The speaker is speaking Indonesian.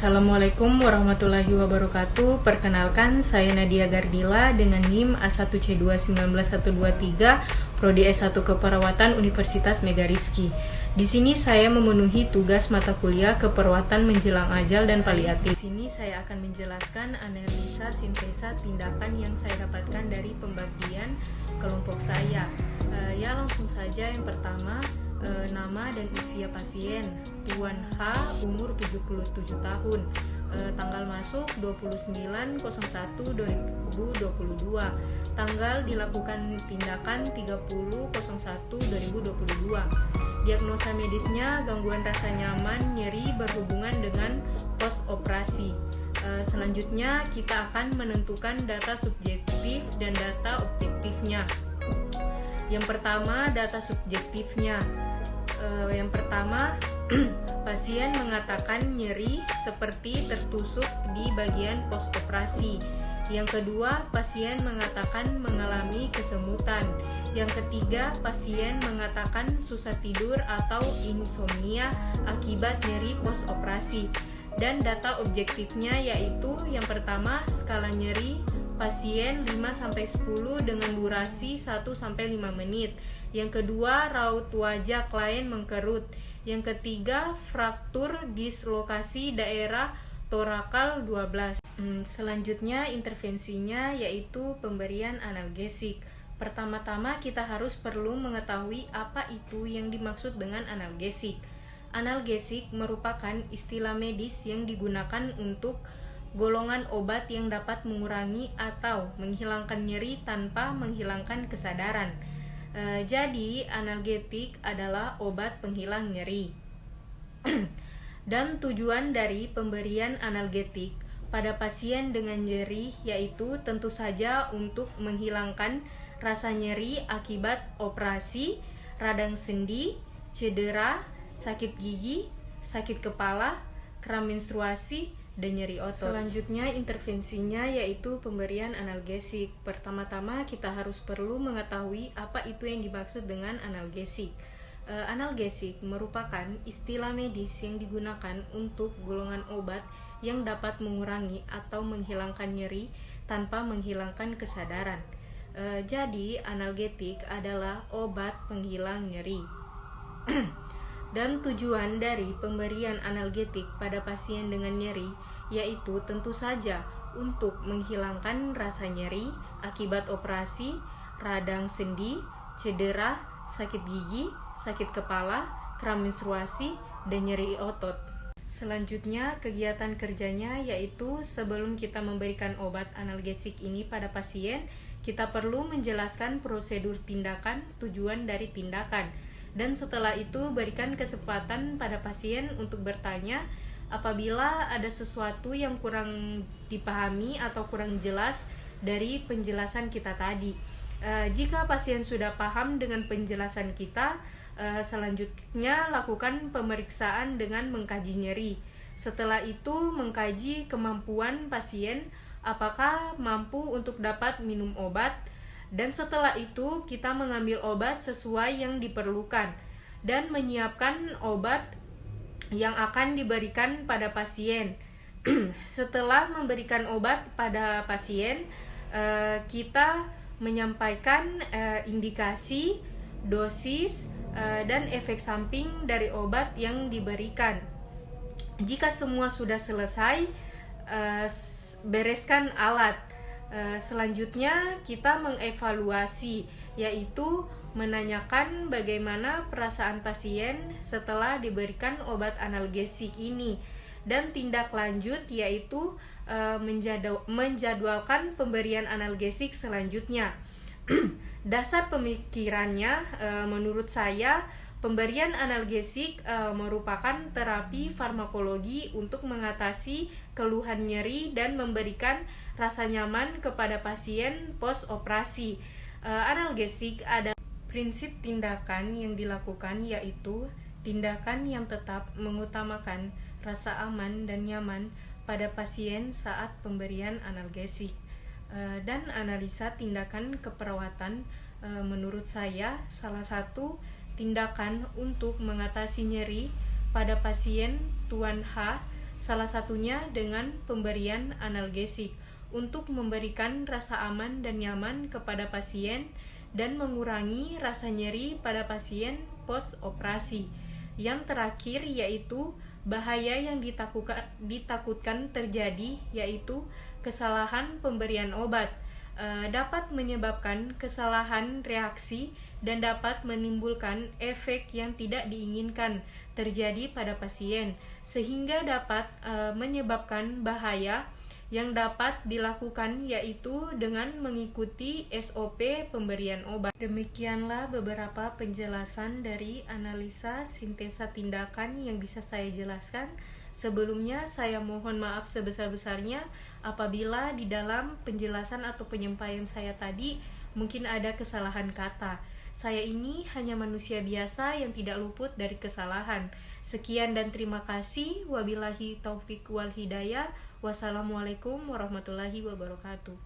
Assalamualaikum warahmatullahi wabarakatuh. Perkenalkan, saya Nadia Gardila dengan NIM A1C2191123, Prodi S1 Keperawatan Universitas Megarizky. Di sini saya memenuhi tugas mata kuliah Keperawatan Menjelang Ajal dan Paliatif. Di sini saya akan menjelaskan analisa sintesa tindakan yang saya dapatkan dari pembagian kelompok saya. Langsung saja. Yang pertama, nama dan usia pasien. Tuan H, umur 77 tahun, tanggal masuk 29.01.2022, tanggal dilakukan tindakan 30.01.2022. Diagnosa medisnya gangguan rasa nyaman, nyeri berhubungan dengan post operasi. Selanjutnya kita akan menentukan data subjektif dan data objektifnya. Yang pertama, data subjektifnya. Yang pertama, pasien mengatakan nyeri seperti tertusuk di bagian post operasi. Yang kedua, pasien mengatakan mengalami kesemutan. Yang ketiga, pasien mengatakan susah tidur atau insomnia akibat nyeri post operasi. Dan data objektifnya yaitu yang pertama, skala nyeri pasien 5-10 dengan durasi 1-5 menit. Yang kedua, raut wajah klien mengkerut. Yang ketiga, fraktur dislokasi daerah torakal 12. Selanjutnya intervensinya yaitu pemberian analgesik. Pertama-tama kita harus perlu mengetahui apa itu yang dimaksud dengan analgesik. Analgesik merupakan istilah medis yang digunakan untuk golongan obat yang dapat mengurangi atau menghilangkan nyeri tanpa menghilangkan kesadaran. Jadi analgetik adalah obat penghilang nyeri. Dan tujuan dari pemberian analgetik pada pasien dengan nyeri yaitu tentu saja untuk menghilangkan rasa nyeri akibat operasi, radang sendi, cedera, sakit gigi, sakit kepala, kram menstruasi, dan nyeri otot. Selanjutnya intervensinya yaitu pemberian analgesik. Pertama-tama kita harus perlu mengetahui apa itu yang dimaksud dengan analgesik. Analgesik merupakan istilah medis yang digunakan untuk golongan obat yang dapat mengurangi atau menghilangkan nyeri tanpa menghilangkan kesadaran. Jadi analgetik adalah obat penghilang nyeri. Dan tujuan dari pemberian analgetik pada pasien dengan nyeri yaitu tentu saja untuk menghilangkan rasa nyeri akibat operasi, radang sendi, cedera, sakit gigi, sakit kepala, kram menstruasi, dan nyeri otot. Selanjutnya kegiatan kerjanya yaitu sebelum kita memberikan obat analgesik ini pada pasien, kita perlu menjelaskan prosedur tindakan, tujuan dari tindakan. Dan setelah itu berikan kesempatan pada pasien untuk bertanya apabila ada sesuatu yang kurang dipahami atau kurang jelas dari penjelasan kita tadi. Jika pasien sudah paham dengan penjelasan kita, selanjutnya lakukan pemeriksaan dengan mengkaji nyeri. Setelah itu mengkaji kemampuan pasien apakah mampu untuk dapat minum obat. Dan setelah itu kita mengambil obat sesuai yang diperlukan dan menyiapkan obat yang akan diberikan pada pasien. Setelah memberikan obat pada pasien, kita menyampaikan indikasi, dosis, dan efek samping dari obat yang diberikan. Jika semua sudah selesai, bereskan alat. Selanjutnya kita mengevaluasi, yaitu menanyakan bagaimana perasaan pasien setelah diberikan obat analgesik ini. Dan tindak lanjut yaitu menjadwalkan pemberian analgesik selanjutnya. Dasar pemikirannya menurut saya pemberian analgesik merupakan terapi farmakologi untuk mengatasi keluhan nyeri dan memberikan rasa nyaman kepada pasien post operasi. Analgesik ada prinsip tindakan yang dilakukan yaitu tindakan yang tetap mengutamakan rasa aman dan nyaman pada pasien saat pemberian analgesik. Dan analisa tindakan keperawatan menurut saya salah satu tindakan untuk mengatasi nyeri pada pasien Tuan H salah satunya dengan pemberian analgesik untuk memberikan rasa aman dan nyaman kepada pasien dan mengurangi rasa nyeri pada pasien post-operasi. Yang terakhir yaitu bahaya yang ditakutkan terjadi, yaitu kesalahan pemberian obat. Dapat menyebabkan kesalahan reaksi dan dapat menimbulkan efek yang tidak diinginkan terjadi pada pasien, sehingga dapat menyebabkan bahaya. Yang dapat dilakukan yaitu dengan mengikuti SOP pemberian obat. Demikianlah beberapa penjelasan dari analisa sintesa tindakan yang bisa saya jelaskan. Sebelumnya saya mohon maaf sebesar-besarnya apabila di dalam penjelasan atau penyampaian saya tadi mungkin ada kesalahan kata. Saya ini hanya manusia biasa yang tidak luput dari kesalahan. Sekian dan terima kasih. Wabillahi taufik wal hidayah. Wassalamualaikum warahmatullahi wabarakatuh.